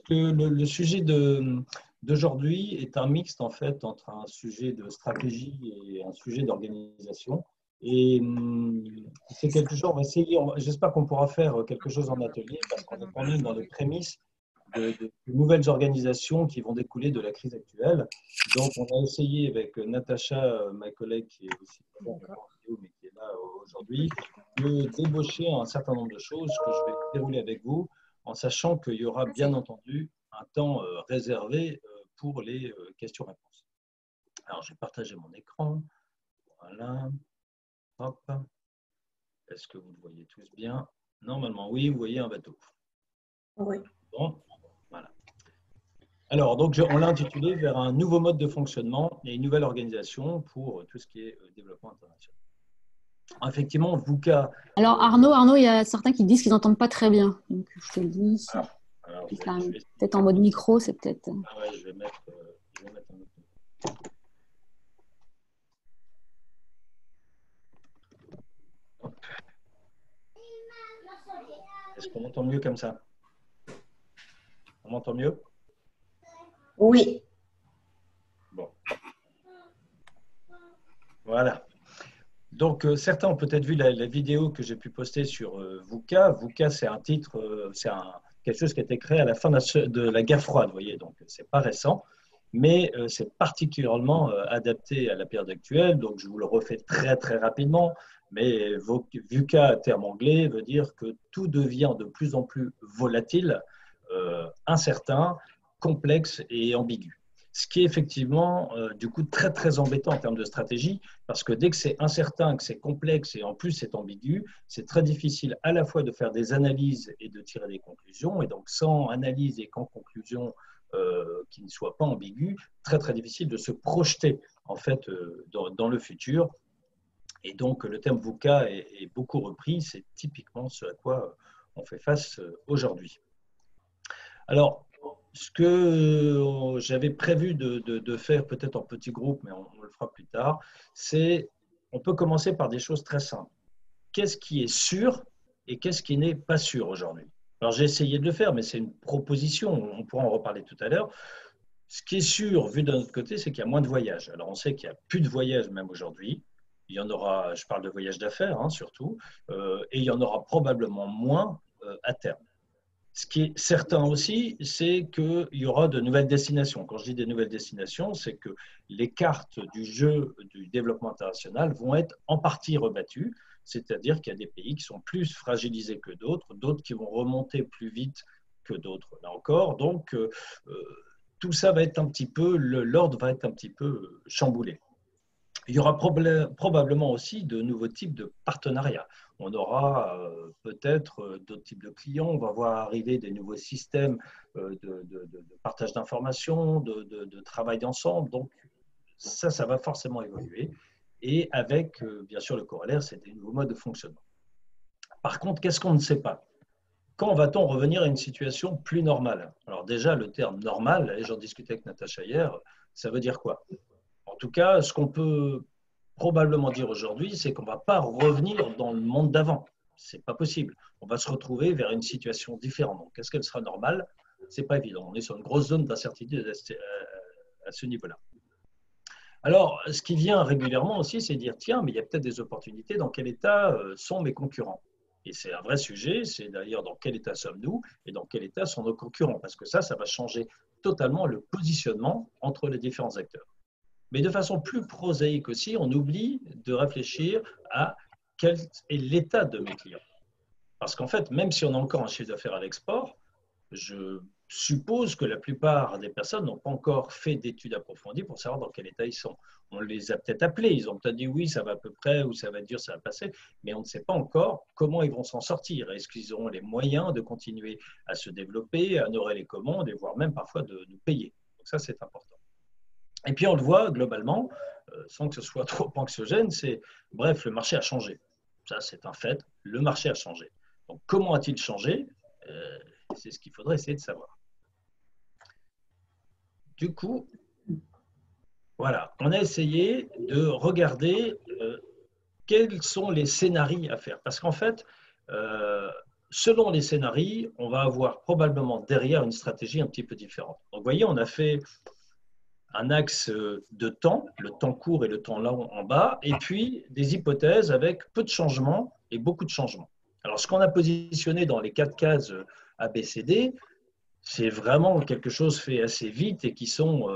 Le sujet d'aujourd'hui est un mixte en fait entre un sujet de stratégie et un sujet d'organisation. Et c'est quelque chose, on va essayer, j'espère qu'on pourra faire quelque chose en atelier parce qu'on est quand même dans les prémices de nouvelles organisations qui vont découler de la crise actuelle. Donc, on a essayé avec Natacha, ma collègue qui est aussi présente en vidéo, mais qui est là aujourd'hui, de débaucher un certain nombre de choses que je vais dérouler avec vous, en sachant qu'il y aura bien entendu un temps réservé pour les questions-réponses. Alors, je vais partager mon écran. Voilà. Hop. Est-ce que vous le voyez tous bien? Normalement, oui, vous voyez un bateau. Oui. Bon, voilà. Alors, donc, on l'a intitulé vers un nouveau mode de fonctionnement et une nouvelle organisation pour tout ce qui est développement international. Effectivement, VUCA. Alors, Arnaud, il y a certains qui disent qu'ils n'entendent pas très bien. Donc, je te le dis. Peut-être en mode micro, c'est peut-être. Ah ouais, je vais mettre un autre. Est-ce qu'on m'entend mieux comme ça? On m'entend mieux? Oui. Bon. Voilà. Donc, certains ont peut-être vu la vidéo que j'ai pu poster sur VUCA. VUCA, c'est un titre, quelque chose qui a été créé à la fin de la guerre froide, vous voyez, donc ce n'est pas récent, mais c'est particulièrement adapté à la période actuelle. Donc, je vous le refais très, très rapidement, mais VUCA, terme anglais, veut dire que tout devient de plus en plus volatile, incertain, complexe et ambigu. Ce qui est effectivement, du coup, très, très embêtant en termes de stratégie, parce que dès que c'est incertain, que c'est complexe et en plus c'est ambigu, c'est très difficile à la fois de faire des analyses et de tirer des conclusions. Et donc, sans analyse et sans conclusion qui ne soient pas ambiguës, très, très difficile de se projeter, en fait, dans le futur. Et donc, le terme VUCA est beaucoup repris. C'est typiquement ce à quoi on fait face aujourd'hui. Alors, ce que j'avais prévu de faire peut-être en petit groupe, mais on le fera plus tard, c'est on peut commencer par des choses très simples. Qu'est-ce qui est sûr et qu'est-ce qui n'est pas sûr aujourd'hui? Alors j'ai essayé de le faire, mais c'est une proposition, on pourra en reparler tout à l'heure. Ce qui est sûr, vu d'un autre côté, c'est qu'il y a moins de voyages. Alors on sait qu'il n'y a plus de voyages même aujourd'hui. Il y en aura, je parle de voyages d'affaires surtout, et il y en aura probablement moins à terme. Ce qui est certain aussi, c'est qu'il y aura de nouvelles destinations. Quand je dis des nouvelles destinations, c'est que les cartes du jeu du développement international vont être en partie rebattues, c'est-à-dire qu'il y a des pays qui sont plus fragilisés que d'autres, d'autres qui vont remonter plus vite que d'autres, là encore. Donc, tout ça va être un petit peu, l'ordre va être un petit peu chamboulé. Il y aura probablement aussi de nouveaux types de partenariats. On aura peut-être d'autres types de clients, on va voir arriver des nouveaux systèmes de partage d'informations, de travail ensemble. Donc, ça va forcément évoluer. Et avec, bien sûr, le corollaire, c'est des nouveaux modes de fonctionnement. Par contre, qu'est-ce qu'on ne sait pas? Quand va-t-on revenir à une situation plus normale? Alors déjà, le terme normal, et j'en discutais avec Natacha hier, ça veut dire quoi? En tout cas, ce qu'on peut probablement dire aujourd'hui, c'est qu'on ne va pas revenir dans le monde d'avant. Ce n'est pas possible. On va se retrouver vers une situation différente. Donc, est-ce qu'elle sera normale? Ce n'est pas évident. On est sur une grosse zone d'incertitude à ce niveau-là. Alors, ce qui vient régulièrement aussi, c'est dire, tiens, mais il y a peut-être des opportunités. Dans quel état sont mes concurrents? Et c'est un vrai sujet. C'est d'ailleurs dans quel état sommes-nous et dans quel état sont nos concurrents? Parce que ça va changer totalement le positionnement entre les différents acteurs. Mais de façon plus prosaïque aussi, on oublie de réfléchir à quel est l'état de mes clients. Parce qu'en fait, même si on a encore un chiffre d'affaires à l'export, je suppose que la plupart des personnes n'ont pas encore fait d'études approfondies pour savoir dans quel état ils sont. On les a peut-être appelés, ils ont peut-être dit oui, ça va à peu près, ou ça va être dur, ça va passer, mais on ne sait pas encore comment ils vont s'en sortir. Est-ce qu'ils auront les moyens de continuer à se développer, à honorer les commandes et voire même parfois de nous payer. Donc ça, c'est important. Et puis on le voit globalement, sans que ce soit trop anxiogène, bref, le marché a changé. Ça, c'est un fait, le marché a changé. Donc comment a-t-il changé? C'est ce qu'il faudrait essayer de savoir. Du coup, voilà, on a essayé de regarder quels sont les scénarios à faire. Parce qu'en fait, selon les scénarios, on va avoir probablement derrière une stratégie un petit peu différente. Donc, vous voyez, on a fait un axe de temps, le temps court et le temps long en bas, et puis des hypothèses avec peu de changements et beaucoup de changements. Alors, ce qu'on a positionné dans les 4 cases ABCD, c'est vraiment quelque chose fait assez vite et qui sont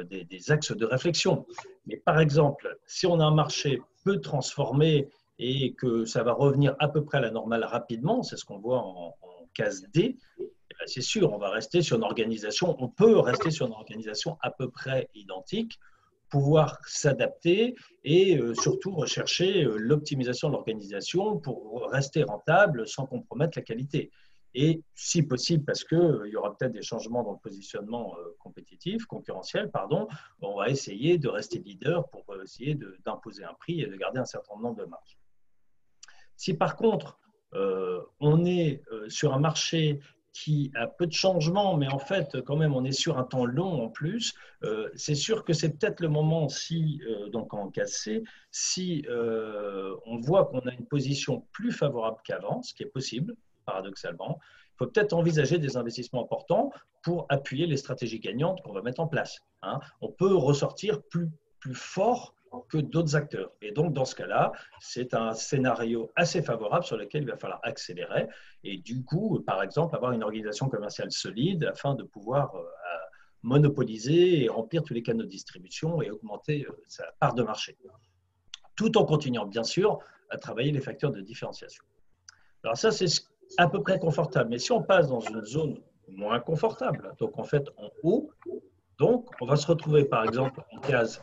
des axes de réflexion. Mais par exemple, si on a un marché peu transformé et que ça va revenir à peu près à la normale rapidement, c'est ce qu'on voit en case D, c'est sûr, on va rester sur une organisation, on peut rester sur une organisation à peu près identique, pouvoir s'adapter et surtout rechercher l'optimisation de l'organisation pour rester rentable sans compromettre la qualité. Et si possible, parce qu'il y aura peut-être des changements dans le positionnement compétitif, concurrentiel, pardon, on va essayer de rester leader pour essayer d'imposer un prix et de garder un certain nombre de marges. Si par contre, on est sur un marché qui a peu de changements, mais en fait, quand même, on est sur un temps long en plus, c'est sûr que c'est peut-être le moment, si, donc en case C, si on voit qu'on a une position plus favorable qu'avant, ce qui est possible, paradoxalement, il faut peut-être envisager des investissements importants pour appuyer les stratégies gagnantes qu'on va mettre en place. Hein. On peut ressortir plus fort que d'autres acteurs. Et donc, dans ce cas-là, c'est un scénario assez favorable sur lequel il va falloir accélérer et du coup, par exemple, avoir une organisation commerciale solide afin de pouvoir monopoliser et remplir tous les canaux de distribution et augmenter sa part de marché. Tout en continuant, bien sûr, à travailler les facteurs de différenciation. Alors ça, c'est à peu près confortable. Mais si on passe dans une zone moins confortable, donc en fait en haut, donc on va se retrouver par exemple en case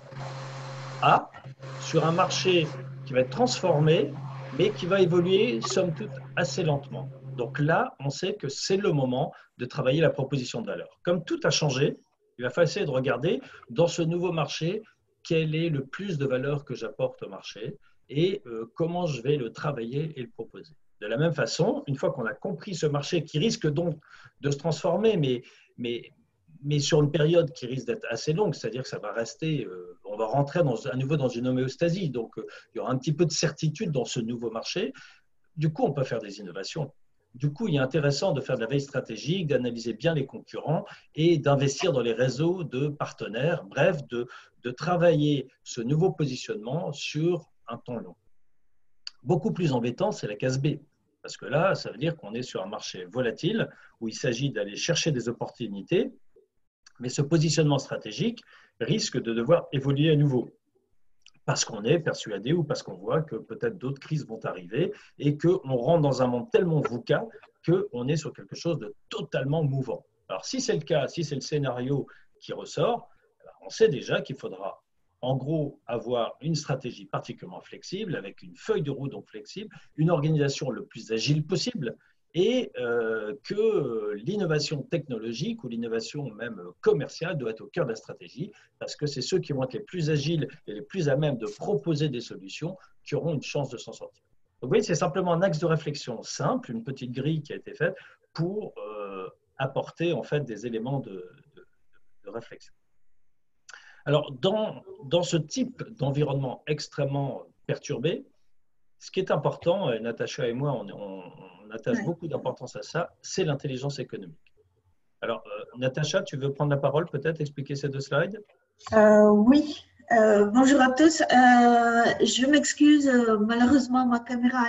A, sur un marché qui va être transformé, mais qui va évoluer, somme toute, assez lentement. Donc là, on sait que c'est le moment de travailler la proposition de valeur. Comme tout a changé, il va falloir essayer de regarder dans ce nouveau marché, quel est le plus de valeur que j'apporte au marché et comment je vais le travailler et le proposer. De la même façon, une fois qu'on a compris ce marché qui risque donc de se transformer, mais sur une période qui risque d'être assez longue, c'est-à-dire que ça va rester, on va rentrer à nouveau dans une homéostasie, donc il y aura un petit peu de certitude dans ce nouveau marché. Du coup, on peut faire des innovations. Du coup, il est intéressant de faire de la veille stratégique, d'analyser bien les concurrents et d'investir dans les réseaux de partenaires, bref, de travailler ce nouveau positionnement sur un temps long. Beaucoup plus embêtant, c'est la case B. Parce que là, ça veut dire qu'on est sur un marché volatile où il s'agit d'aller chercher des opportunités, mais ce positionnement stratégique risque de devoir évoluer à nouveau parce qu'on est persuadé ou parce qu'on voit que peut-être d'autres crises vont arriver et qu'on rentre dans un monde tellement VUCA qu'on est sur quelque chose de totalement mouvant. Alors, si c'est le cas, si c'est le scénario qui ressort, on sait déjà qu'il faudra en gros avoir une stratégie particulièrement flexible, avec une feuille de route donc flexible, une organisation le plus agile possible, et que l'innovation technologique ou l'innovation même commerciale doit être au cœur de la stratégie, parce que c'est ceux qui vont être les plus agiles et les plus à même de proposer des solutions qui auront une chance de s'en sortir. Donc, vous voyez, c'est simplement un axe de réflexion simple, une petite grille qui a été faite pour apporter en fait des éléments de réflexion. Alors, dans ce type d'environnement extrêmement perturbé, ce qui est important, et Natacha et moi, on attache beaucoup d'importance à ça, c'est l'intelligence économique. Alors, Natacha, tu veux prendre la parole, peut-être, expliquer ces 2 slides? Oui. Bonjour à tous. Je m'excuse, malheureusement, ma caméra,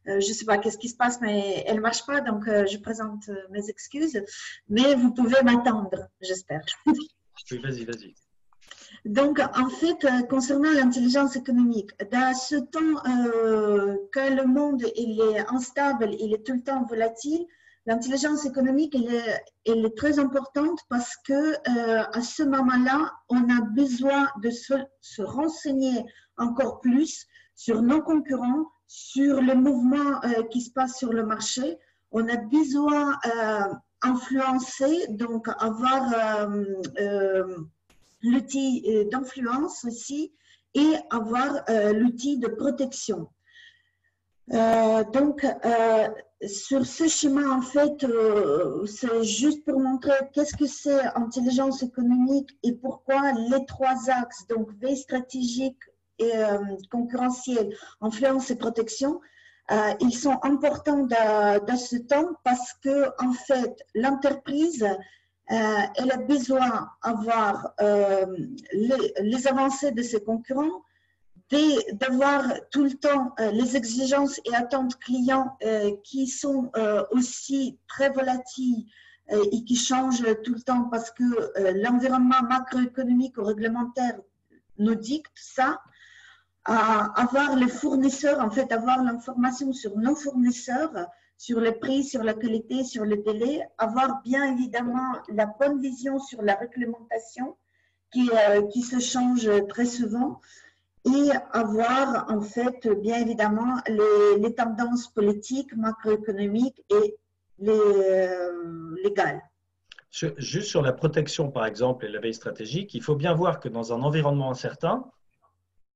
je ne sais pas qu'est-ce qui se passe, mais elle ne marche pas, donc je présente mes excuses. Mais vous pouvez m'attendre, j'espère. Oui, vas-y. Donc, en fait, concernant l'intelligence économique, dans ce temps que le monde il est instable, il est tout le temps volatile, l'intelligence économique elle est très importante parce que à ce moment-là, on a besoin de se renseigner encore plus sur nos concurrents, sur les mouvements qui se passent sur le marché. On a besoin d'influencer, donc avoir l'outil d'influence aussi et avoir l'outil de protection. Donc, sur ce schéma, en fait, c'est juste pour montrer qu'est-ce que c'est intelligence économique et pourquoi les 3 axes, donc veille stratégique et concurrentielle, influence et protection. ils sont importants dans ce temps parce que, en fait, l'entreprise, elle a besoin d'avoir les avancées de ses concurrents, d'avoir tout le temps les exigences et attentes clients qui sont aussi très volatiles et qui changent tout le temps parce que l'environnement macroéconomique ou réglementaire nous dicte ça. Avoir les fournisseurs, en fait, avoir l'information sur nos fournisseurs, sur le prix, sur la qualité, sur le délai, avoir bien évidemment la bonne vision sur la réglementation qui se change très souvent et avoir en fait bien évidemment les tendances politiques, macroéconomiques et légales. Juste sur la protection par exemple et la veille stratégique, il faut bien voir que dans un environnement incertain,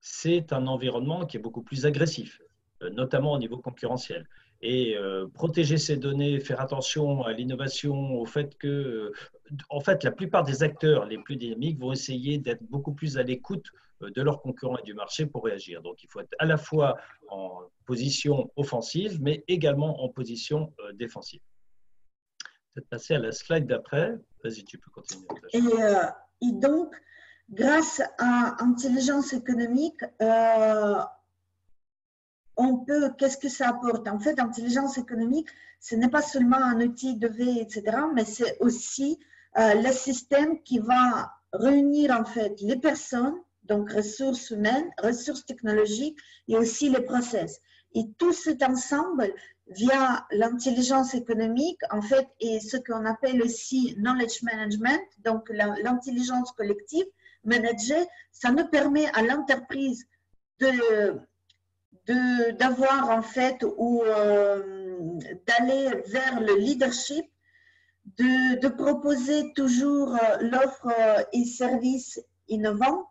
c'est un environnement qui est beaucoup plus agressif, notamment au niveau concurrentiel. Et protéger ces données, faire attention à l'innovation, au fait que, en fait, la plupart des acteurs les plus dynamiques vont essayer d'être beaucoup plus à l'écoute de leurs concurrents et du marché pour réagir. Donc, il faut être à la fois en position offensive, mais également en position défensive. Peut-être passer à la slide d'après. Vas-y, tu peux continuer. Et donc, grâce à l'intelligence économique, on peut, qu'est-ce que ça apporte? En fait, l'intelligence économique, ce n'est pas seulement un outil de veille, etc., mais c'est aussi le système qui va réunir en fait les personnes, donc ressources humaines, ressources technologiques et aussi les process. Et tout cet ensemble, via l'intelligence économique, en fait, et ce qu'on appelle aussi knowledge management, donc l'intelligence collective, manager, ça nous permet à l'entreprise d'avoir en fait ou d'aller vers le leadership, de proposer toujours l'offre et services innovants,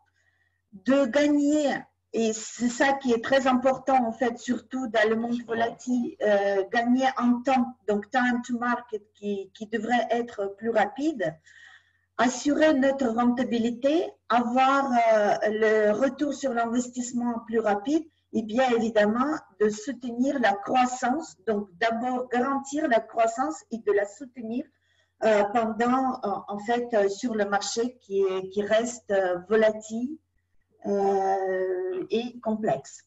de gagner, et c'est ça qui est très important en fait, surtout dans le monde volatile, gagner en temps, donc time to market qui devrait être plus rapide, assurer notre rentabilité, avoir le retour sur l'investissement plus rapide et bien évidemment de soutenir la croissance, donc d'abord garantir la croissance et de la soutenir pendant, en fait, sur le marché qui reste volatile et complexe.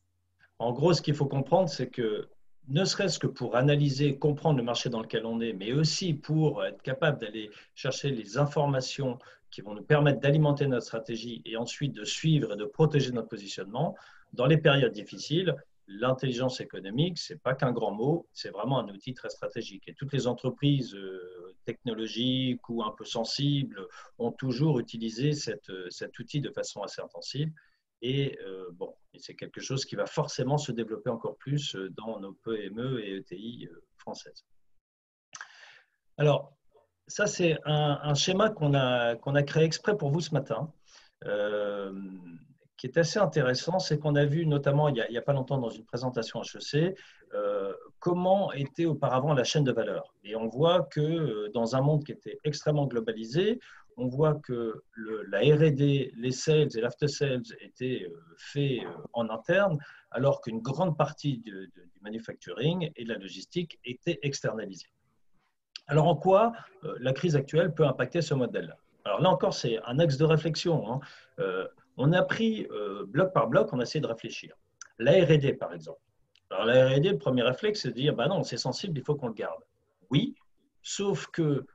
En gros, ce qu'il faut comprendre, c'est que ne serait-ce que pour analyser, comprendre le marché dans lequel on est, mais aussi pour être capable d'aller chercher les informations qui vont nous permettre d'alimenter notre stratégie et ensuite de suivre et de protéger notre positionnement, dans les périodes difficiles, l'intelligence économique, ce n'est pas qu'un grand mot, c'est vraiment un outil très stratégique. Et toutes les entreprises technologiques ou un peu sensibles ont toujours utilisé cet outil de façon assez intensive. Et bon, c'est quelque chose qui va forcément se développer encore plus dans nos PME et ETI françaises. Alors, ça, c'est un schéma qu'on a créé exprès pour vous ce matin, qui est assez intéressant. C'est qu'on a vu notamment, il n'y a pas longtemps, dans une présentation HEC, comment était auparavant la chaîne de valeur. Et on voit que dans un monde qui était extrêmement globalisé, on voit que la R&D, les sales et l'after-sales étaient faits en interne, alors qu'une grande partie du manufacturing et de la logistique était externalisée. Alors, en quoi la crise actuelle peut impacter ce modèle-là? Alors là encore, c'est un axe de réflexion. On a pris bloc par bloc, on a essayé de réfléchir. La R&D, par exemple. Alors la R&D, le premier réflexe, c'est de dire, bah non, c'est sensible, il faut qu'on le garde. Oui, sauf que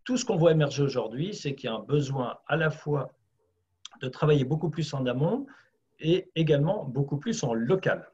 tout ce qu'on voit émerger aujourd'hui, c'est qu'il y a un besoin à la fois de travailler beaucoup plus en amont et également beaucoup plus en local.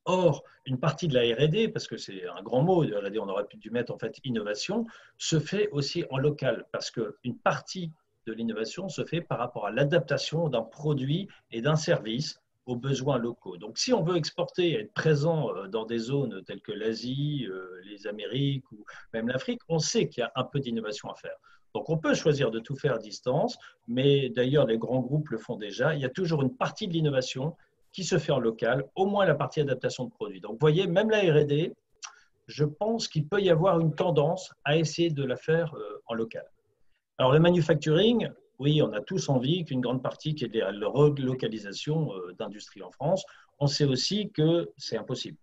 Or, une partie de la R&D, parce que c'est un grand mot, R&D, on aurait pu dû mettre en fait innovation, se fait aussi en local, parce qu'une partie de l'innovation se fait par rapport à l'adaptation d'un produit et d'un service aux besoins locaux. Donc, si on veut exporter et être présent dans des zones telles que l'Asie, les Amériques ou même l'Afrique, on sait qu'il y a un peu d'innovation à faire. Donc, on peut choisir de tout faire à distance, mais d'ailleurs, les grands groupes le font déjà. Il y a toujours une partie de l'innovation qui se fait en local, au moins la partie adaptation de produits. Donc, vous voyez, même la R&D, je pense qu'il peut y avoir une tendance à essayer de la faire en local. Alors, le manufacturing, oui, on a tous envie qu'une grande partie qui est la relocalisation d'industrie en France. On sait aussi que c'est impossible.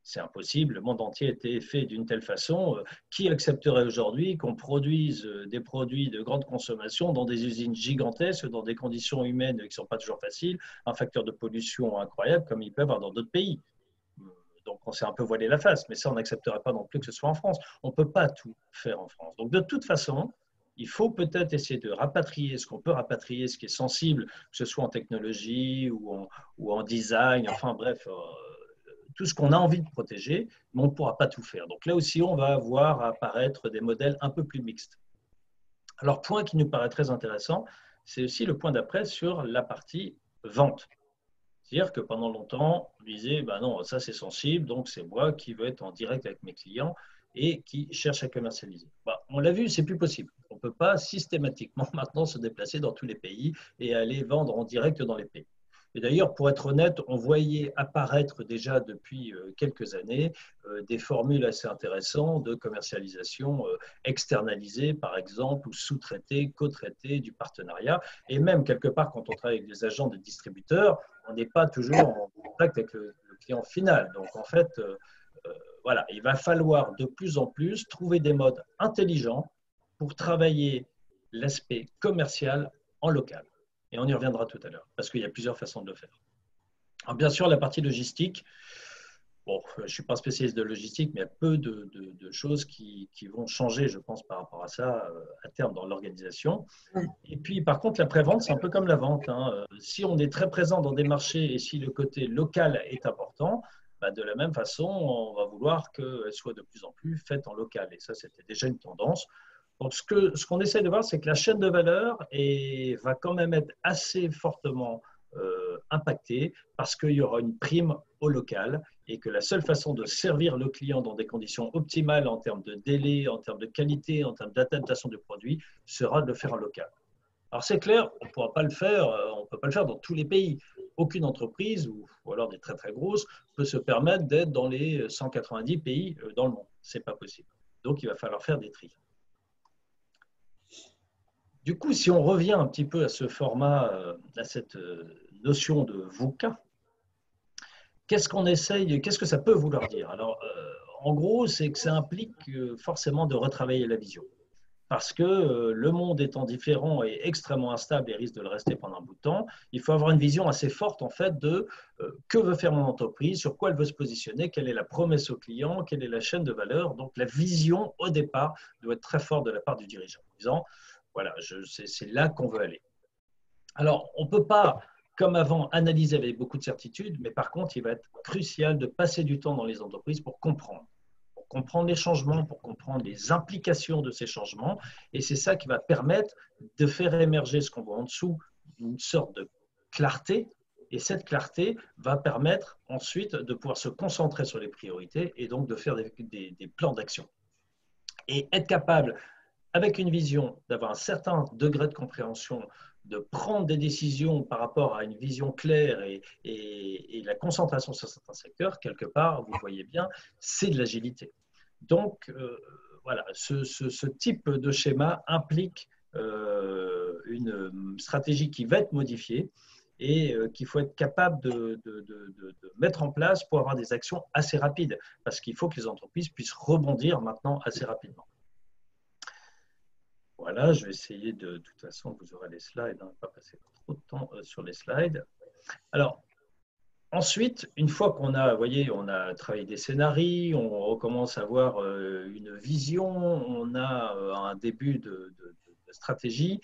C'est impossible, le monde entier était fait d'une telle façon. Qui accepterait aujourd'hui qu'on produise des produits de grande consommation dans des usines gigantesques, dans des conditions humaines qui ne sont pas toujours faciles, un facteur de pollution incroyable comme il peut y avoir dans d'autres pays? Donc, on s'est un peu voilé la face, mais ça, on n'accepterait pas non plus que ce soit en France. On ne peut pas tout faire en France. Donc, de toute façon, il faut peut-être essayer de rapatrier ce qu'on peut rapatrier, ce qui est sensible, que ce soit en technologie ou en design, enfin bref, tout ce qu'on a envie de protéger, mais on ne pourra pas tout faire. Donc là aussi, on va voir apparaître des modèles un peu plus mixtes. Alors, point qui nous paraît très intéressant, c'est aussi le point d'après sur la partie vente. C'est-à-dire que pendant longtemps, on disait, ben non, ça c'est sensible, donc c'est moi qui veux être en direct avec mes clients et qui cherche à commercialiser. Ben, on l'a vu, c'est plus possible. On ne peut pas systématiquement maintenant se déplacer dans tous les pays et aller vendre en direct dans les pays. Et d'ailleurs, pour être honnête, on voyait apparaître déjà depuis quelques années des formules assez intéressantes de commercialisation externalisée, par exemple, ou sous-traitée, co-traitée, du partenariat. Et même, quelque part, quand on travaille avec des agents, des distributeurs, on n'est pas toujours en contact avec le client final. Donc, en fait, voilà, il va falloir de plus en plus trouver des modes intelligents pour travailler l'aspect commercial en local. Et on y reviendra tout à l'heure, parce qu'il y a plusieurs façons de le faire. Alors, bien sûr, la partie logistique, bon, je ne suis pas spécialiste de logistique, mais il y a peu de choses qui vont changer, je pense, par rapport à ça à terme dans l'organisation. Et puis, par contre, la prévente, c'est un peu comme la vente, hein. Si on est très présent dans des marchés et si le côté local est important, bah, de la même façon, on va vouloir qu'elle soit de plus en plus faite en local. Et ça, c'était déjà une tendance. Donc, ce qu'on essaie de voir, c'est que la chaîne de valeur va quand même être assez fortement impactée parce qu'il y aura une prime au local et que la seule façon de servir le client dans des conditions optimales en termes de délai, en termes de qualité, en termes d'adaptation du produit, sera de le faire en local. Alors, c'est clair, on ne pourra pas le faire, on peut pas le faire dans tous les pays. Aucune entreprise, ou alors des très très grosses, peut se permettre d'être dans les 190 pays dans le monde. Ce n'est pas possible. Donc, il va falloir faire des tris. Du coup, si on revient un petit peu à ce format, à cette notion de VUCA, qu'est-ce que ça peut vouloir dire? Alors, en gros, c'est que ça implique forcément de retravailler la vision. Parce que le monde étant différent et extrêmement instable et risque de le rester pendant un bout de temps, il faut avoir une vision assez forte en fait de que veut faire mon entreprise, sur quoi elle veut se positionner, quelle est la promesse au client, quelle est la chaîne de valeur. Donc la vision au départ doit être très forte de la part du dirigeant, en disant voilà, c'est là qu'on veut aller. Alors, on ne peut pas, comme avant, analyser avec beaucoup de certitude, mais par contre, il va être crucial de passer du temps dans les entreprises pour comprendre les changements, pour comprendre les implications de ces changements. Et c'est ça qui va permettre de faire émerger ce qu'on voit en dessous, une sorte de clarté. Et cette clarté va permettre ensuite de pouvoir se concentrer sur les priorités et donc de faire des plans d'action. Et être capable, avec une vision, d'avoir un certain degré de compréhension, de prendre des décisions par rapport à une vision claire et la concentration sur certains secteurs, quelque part, vous voyez bien, c'est de l'agilité. Donc, voilà, ce type de schéma implique une stratégie qui va être modifiée et qu'il faut être capable de mettre en place pour avoir des actions assez rapides, parce qu'il faut que les entreprises puissent rebondir maintenant assez rapidement. Voilà, je vais essayer de toute façon, vous aurez les slides, on ne va pas passer trop de temps sur les slides. Alors, ensuite, une fois qu'on a, vous voyez, on a travaillé des scénarios, on recommence à avoir une vision, on a un début de stratégie,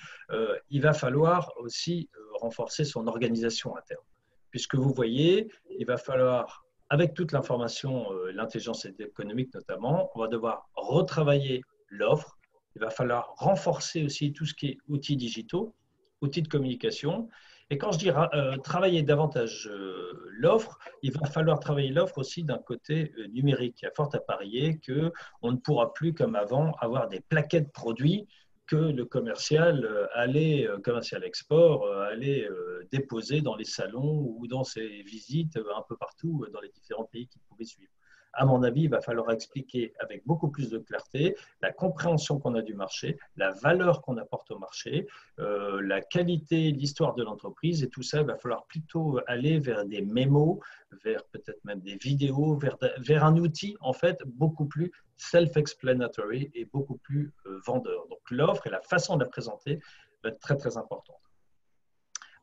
il va falloir aussi renforcer son organisation interne. Puisque vous voyez, il va falloir, avec toute l'information, l'intelligence économique notamment, on va devoir retravailler l'offre. Il va falloir renforcer aussi tout ce qui est outils digitaux, outils de communication. Et quand je dis travailler davantage l'offre, il va falloir travailler l'offre aussi d'un côté numérique. Il y a fort à parier qu'on ne pourra plus, comme avant, avoir des plaquettes produits que le commercial commercial export, allait déposer dans les salons ou dans ses visites un peu partout dans les différents pays qu'il pouvait suivre. à mon avis, il va falloir expliquer avec beaucoup plus de clarté la compréhension qu'on a du marché, la valeur qu'on apporte au marché, la qualité, l'histoire de l'entreprise, et tout ça, il va falloir plutôt aller vers des mémos, vers peut-être même des vidéos, vers un outil en fait beaucoup plus self-explanatory et beaucoup plus vendeur. Donc l'offre et la façon de la présenter va être très très importante.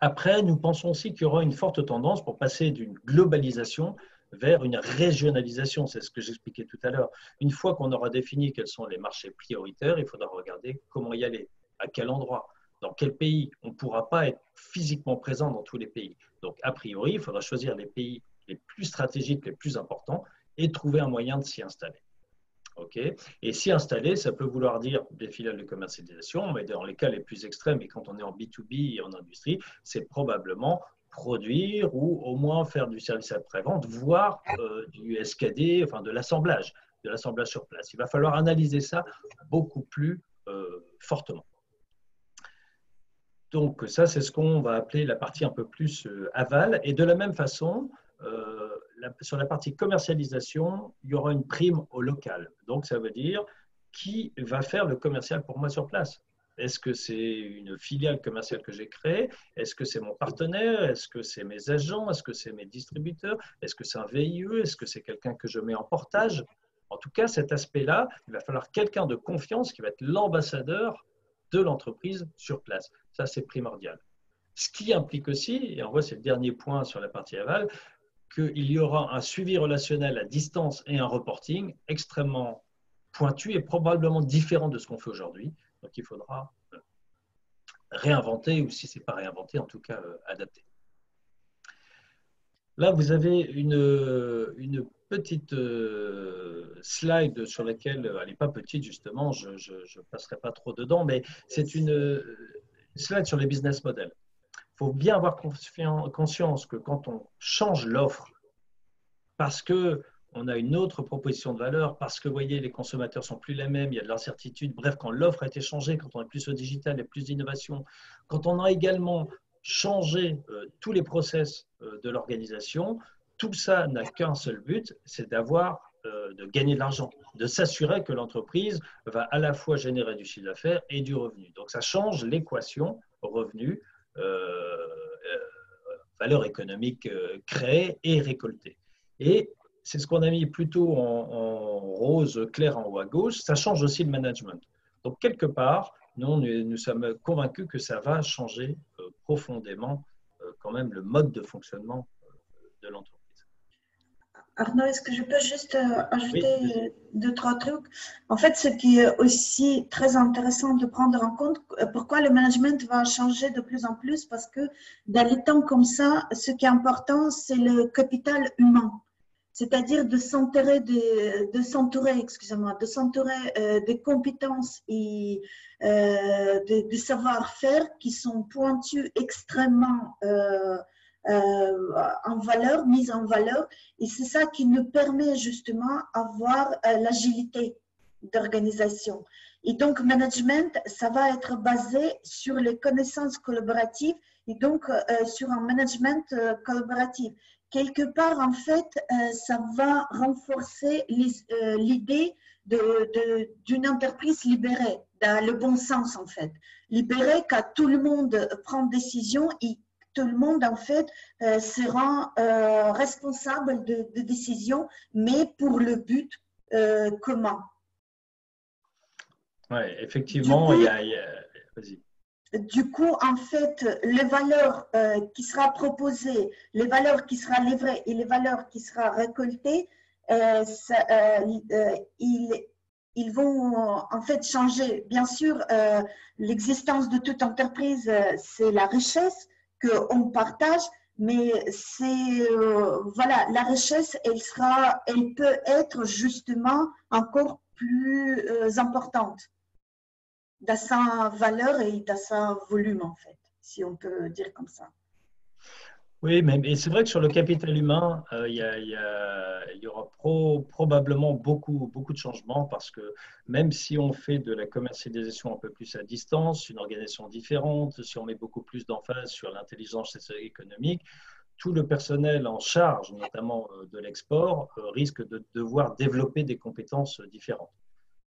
Après, nous pensons aussi qu'il y aura une forte tendance pour passer d'une globalisation vers une régionalisation. C'est ce que j'expliquais tout à l'heure. Une fois qu'on aura défini quels sont les marchés prioritaires, il faudra regarder comment y aller, à quel endroit, dans quel pays. On ne pourra pas être physiquement présent dans tous les pays. Donc, a priori, il faudra choisir les pays les plus stratégiques, les plus importants et trouver un moyen de s'y installer. Okay. Et s'y installer, ça peut vouloir dire des filiales de commercialisation, mais dans les cas les plus extrêmes, et quand on est en B2B et en industrie, c'est probablement produire ou au moins faire du service après-vente, voire du SKD, enfin de l'assemblage sur place. Il va falloir analyser ça beaucoup plus fortement. Donc ça, c'est ce qu'on va appeler la partie un peu plus aval. Et de la même façon, sur la partie commercialisation, il y aura une prime au local. Donc, ça veut dire qui va faire le commercial pour moi sur place. Est-ce que c'est une filiale commerciale que j'ai créée? Est-ce que c'est mon partenaire? Est-ce que c'est mes agents? Est-ce que c'est mes distributeurs? Est-ce que c'est un VIE? Est-ce que c'est quelqu'un que je mets en portage? En tout cas, cet aspect-là, il va falloir quelqu'un de confiance qui va être l'ambassadeur de l'entreprise sur place. Ça, c'est primordial. Ce qui implique aussi, et en vrai, c'est le dernier point sur la partie aval, qu'il y aura un suivi relationnel à distance et un reporting extrêmement pointu et probablement différent de ce qu'on fait aujourd'hui. Donc, il faudra réinventer, ou si ce n'est pas réinventer, en tout cas adapter. Là, vous avez une petite slide sur laquelle, elle n'est pas petite justement, je ne passerai pas trop dedans, mais c'est une slide sur les business models. Il faut bien avoir conscience que quand on change l'offre, parce qu'on a une autre proposition de valeur, parce que, vous voyez, les consommateurs ne sont plus les mêmes, il y a de l'incertitude, bref, quand l'offre a été changée, quand on est plus au digital, il y a plus d'innovation, quand on a également changé tous les process de l'organisation, tout ça n'a qu'un seul but, c'est de gagner de l'argent, de s'assurer que l'entreprise va à la fois générer du chiffre d'affaires et du revenu. Donc, ça change l'équation revenu, valeur économique créée et récoltée. Et c'est ce qu'on a mis plutôt en rose clair en haut à gauche, ça change aussi le management. Donc, quelque part, nous sommes convaincus que ça va changer profondément quand même le mode de fonctionnement de l'entreprise. Arnaud, est-ce que je peux juste ajouter deux, trois trucs? En fait, ce qui est aussi très intéressant de prendre en compte, pourquoi le management va changer de plus en plus, parce que dans les temps comme ça, ce qui est important, c'est le capital humain. C'est-à-dire de s'entourer des compétences et de savoir-faire qui sont pointus extrêmement mise en valeur, et c'est ça qui nous permet justement d'avoir l'agilité d'organisation. Et donc, management, ça va être basé sur les connaissances collaboratives et donc sur un management collaboratif. Quelque part, en fait, ça va renforcer l'idée d'une entreprise libérée, dans le bon sens, en fait. Libérée, quand tout le monde prend décision et tout le monde, en fait, sera responsable de décisions, mais pour le but commun. Oui, effectivement, vas-y. Du coup, en fait, les valeurs qui seront proposées, les valeurs qui seront livrées et les valeurs qui seront récoltées, ils vont en fait changer. Bien sûr, l'existence de toute entreprise, c'est la richesse qu'on partage, mais c'est voilà, la richesse, elle peut être justement encore plus importante dans sa valeur et dans sa volume, en fait, si on peut dire comme ça. Oui, mais c'est vrai que sur le capital humain, il y aura probablement beaucoup de changements, parce que même si on fait de la commercialisation un peu plus à distance, une organisation différente, si on met beaucoup plus d'emphase sur l'intelligence économique, tout le personnel en charge, notamment de l'export, risque de devoir développer des compétences différentes.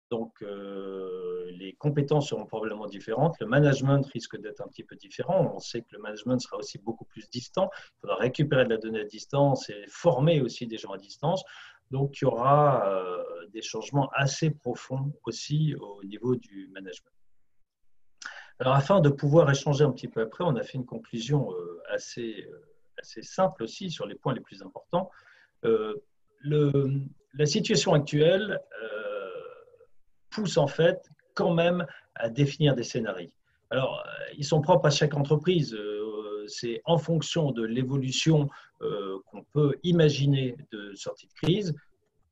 Donc, les compétences seront probablement différentes. Le management risque d'être un petit peu différent. On sait que le management sera aussi beaucoup plus distant. Il faudra récupérer de la donnée à distance et former aussi des gens à distance. Donc, il y aura des changements assez profonds aussi au niveau du management. Alors, afin de pouvoir échanger un petit peu après, on a fait une conclusion assez simple aussi sur les points les plus importants. La situation actuelle pousse en fait quand même à définir des scénarios. Alors, ils sont propres à chaque entreprise. C'est en fonction de l'évolution qu'on peut imaginer de sortie de crise,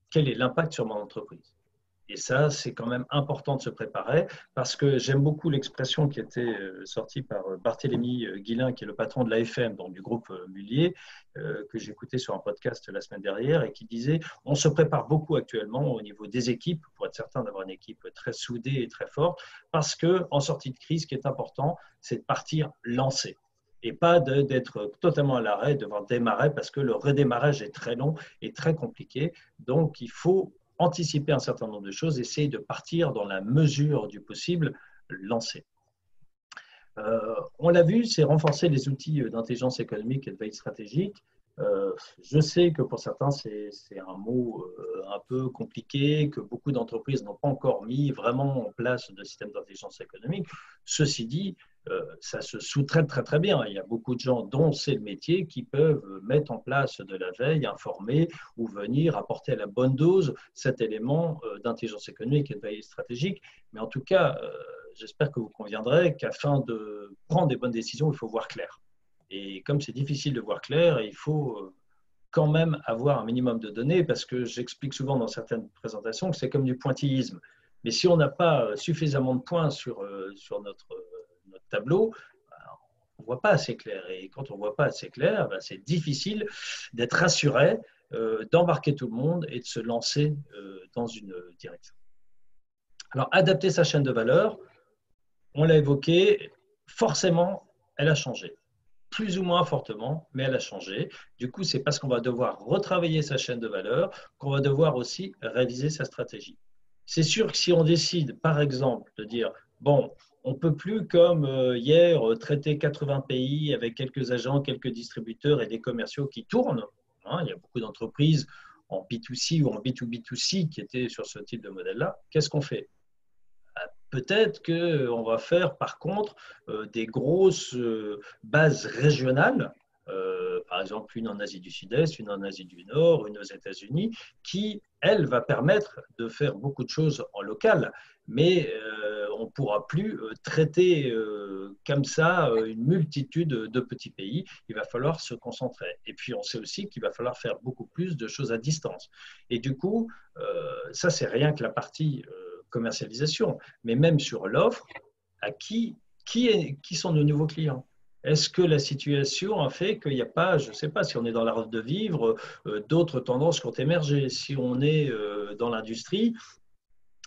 quel est l'impact sur mon entreprise. Et ça, c'est quand même important de se préparer parce que j'aime beaucoup l'expression qui était sortie par Barthélémy Guillain, qui est le patron de l'AFM, donc du groupe Mullier, que j'écoutais sur un podcast la semaine dernière et qui disait on se prépare beaucoup actuellement au niveau des équipes pour être certain d'avoir une équipe très soudée et très forte parce qu'en sortie de crise, ce qui est important, c'est de partir lancé et pas d'être totalement à l'arrêt, de devoir démarrer parce que le redémarrage est très long et très compliqué. Donc, il faut anticiper un certain nombre de choses, essayer de partir dans la mesure du possible, lancer. On l'a vu, c'est renforcer les outils d'intelligence économique et de veille stratégique. Je sais que pour certains, c'est un mot un peu compliqué, que beaucoup d'entreprises n'ont pas encore mis vraiment en place de système d'intelligence économique. Ceci dit, ça se sous-traite très très bien. Il y a beaucoup de gens dont c'est le métier qui peuvent mettre en place de la veille, informer ou venir apporter à la bonne dose cet élément d'intelligence économique et de veille stratégique. Mais en tout cas, j'espère que vous conviendrez qu'afin de prendre des bonnes décisions, il faut voir clair. Et comme c'est difficile de voir clair, il faut quand même avoir un minimum de données parce que j'explique souvent dans certaines présentations que c'est comme du pointillisme. Mais si on n'a pas suffisamment de points sur notre tableau, on ne voit pas assez clair. Et quand on ne voit pas assez clair, c'est difficile d'être rassuré, d'embarquer tout le monde et de se lancer dans une direction. Alors, adapter sa chaîne de valeur, on l'a évoqué, forcément, elle a changé. Plus ou moins fortement, mais elle a changé. Du coup, c'est parce qu'on va devoir retravailler sa chaîne de valeur qu'on va devoir aussi réviser sa stratégie. C'est sûr que si on décide, par exemple, de dire, bon, on ne peut plus, comme hier, traiter 80 pays avec quelques agents, quelques distributeurs et des commerciaux qui tournent. Hein, il y a beaucoup d'entreprises en B2C ou en B2B2C qui étaient sur ce type de modèle-là. Qu'est-ce qu'on fait ? Peut-être qu'on va faire par contre des grosses bases régionales, par exemple une en Asie du Sud-Est, une en Asie du Nord, une aux États-Unis, qui, elle, va permettre de faire beaucoup de choses en local, mais on ne pourra plus traiter comme ça une multitude de petits pays. Il va falloir se concentrer. Et puis, on sait aussi qu'il va falloir faire beaucoup plus de choses à distance. Et du coup, ça, c'est rien que la partie commercialisation, mais même sur l'offre, à qui sont nos nouveaux clients? Est-ce que la situation a fait qu'il n'y a pas, je ne sais pas, si on est dans l'art de vivre, d'autres tendances qui ont émergé? Si on est dans l'industrie,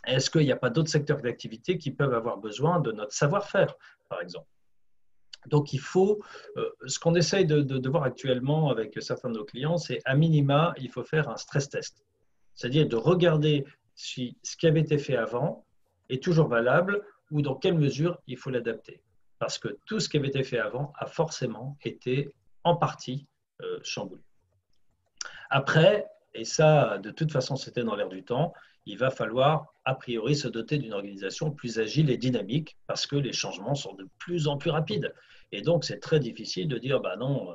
est-ce qu'il n'y a pas d'autres secteurs d'activité qui peuvent avoir besoin de notre savoir-faire, par exemple? Donc, il faut, ce qu'on essaye de voir actuellement avec certains de nos clients, c'est à minima, il faut faire un stress test. C'est-à-dire de regarder si ce qui avait été fait avant est toujours valable ou dans quelle mesure il faut l'adapter. Parce que tout ce qui avait été fait avant a forcément été en partie chamboulé. Après, et ça de toute façon c'était dans l'air du temps, il va falloir a priori se doter d'une organisation plus agile et dynamique parce que les changements sont de plus en plus rapides. Et donc c'est très difficile de dire bah non,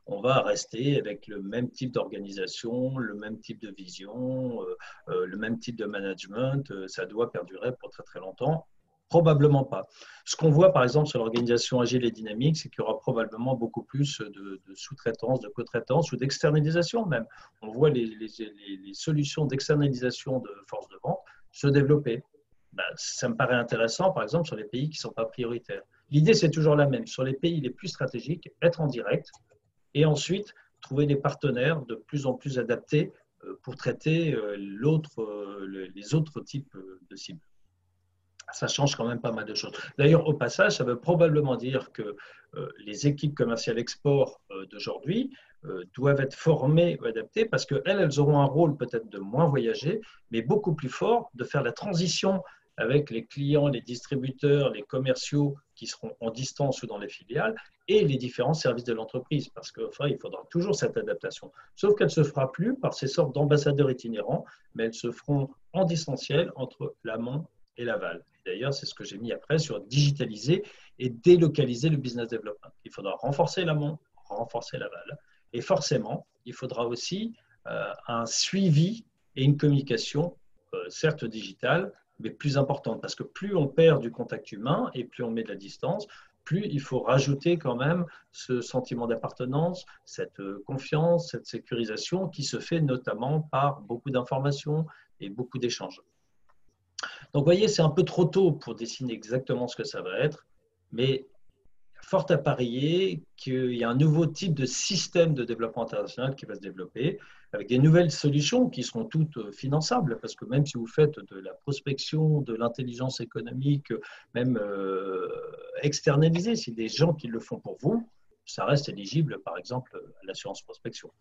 on va rester avec le même type d'organisation, le même type de vision, le même type de management, ça doit perdurer pour très très longtemps. Probablement pas. Ce qu'on voit par exemple sur l'organisation agile et dynamique, c'est qu'il y aura probablement beaucoup plus de sous-traitance, de co-traitance ou d'externalisation même. On voit les solutions d'externalisation de force de vente se développer. Ben, ça me paraît intéressant par exemple sur les pays qui ne sont pas prioritaires. L'idée c'est toujours la même. Sur les pays les plus stratégiques, être en direct, et ensuite trouver des partenaires de plus en plus adaptés pour traiter les autres types de cibles. Ça change quand même pas mal de choses. D'ailleurs, au passage, ça veut probablement dire que les équipes commerciales export d'aujourd'hui doivent être formées ou adaptées parce qu'elles, elles auront un rôle peut-être de moins voyager, mais beaucoup plus fort de faire la transition avec les clients, les distributeurs, les commerciaux qui seront en distance ou dans les filiales et les différents services de l'entreprise parce qu'enfin, il faudra toujours cette adaptation. Sauf qu'elle ne se fera plus par ces sortes d'ambassadeurs itinérants, mais elles se feront en distanciel entre l'amont et l'aval. D'ailleurs, c'est ce que j'ai mis après sur digitaliser et délocaliser le business development. Il faudra renforcer l'amont, renforcer l'aval. Et forcément, il faudra aussi un suivi et une communication, certes digitale, mais plus importante. Parce que plus on perd du contact humain et plus on met de la distance, plus il faut rajouter quand même ce sentiment d'appartenance, cette confiance, cette sécurisation qui se fait notamment par beaucoup d'informations et beaucoup d'échanges. Donc, vous voyez, c'est un peu trop tôt pour dessiner exactement ce que ça va être, mais fort à parier qu'il y a un nouveau type de système de développement international qui va se développer, avec des nouvelles solutions qui seront toutes finançables, parce que même si vous faites de la prospection, de l'intelligence économique, même externalisée, si des gens qui le font pour vous, ça reste éligible, par exemple, à l'assurance prospection.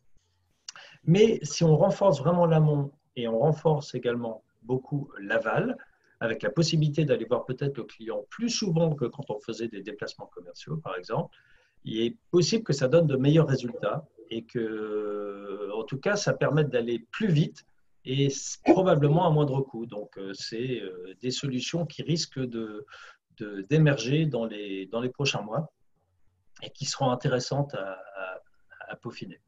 Mais si on renforce vraiment l'amont et on renforce également beaucoup l'aval, avec la possibilité d'aller voir peut-être le client plus souvent que quand on faisait des déplacements commerciaux, par exemple, il est possible que ça donne de meilleurs résultats et que, en tout cas, ça permette d'aller plus vite et probablement à moindre coût. Donc, c'est des solutions qui risquent d'émerger dans les prochains mois et qui seront intéressantes à peaufiner.